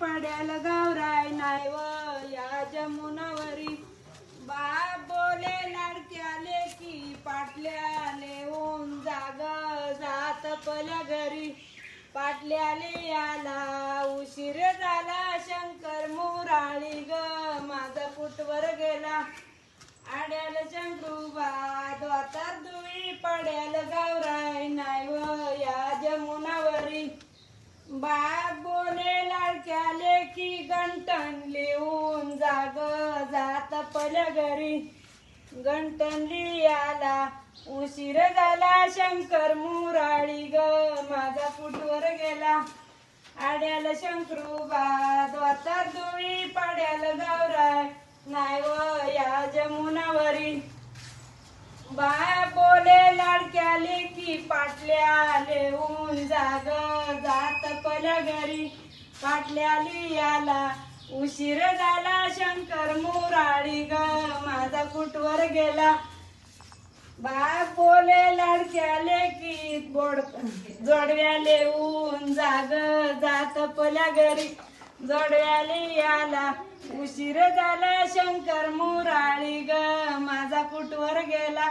पड्याल गौराय नाही व या जमुनावरी बाप बोले लाडक्या लेकी पाटल्या लेऊन जाग जात पल्या घरी पाटल्याले याला उशीर झाला शंकर मुराळी ग माझा कुटवर गेला आड्याल शंकरूबा द्वातार दुई पड्याल गौराय नाही व या जमुनावरी बाप बोले लाडक्या लेकी गंटन लिहून जाग जात पल्या घरी गंटन लियाला उशीर झाला शंकर मुराळी ग माझा कुटवर गेला आड्याल शंकरूबा द्वातार दुई पड्याल गौराय नाही व या जमुनावरी बाप बोले लाडक्या लेकी पाटल्या लेऊन जाग जात पल्या घरी पाटल्या लियाला उशीर झाला शंकर मुराळी ग माझा कुटवर गेला बाप बोले लाडक्या लेकी जोडव्या लेऊन जाग जात पल्या घरी जोडव्या लियाला उशीर झाला शंकर मुराळी ग माझा कुटवर गेला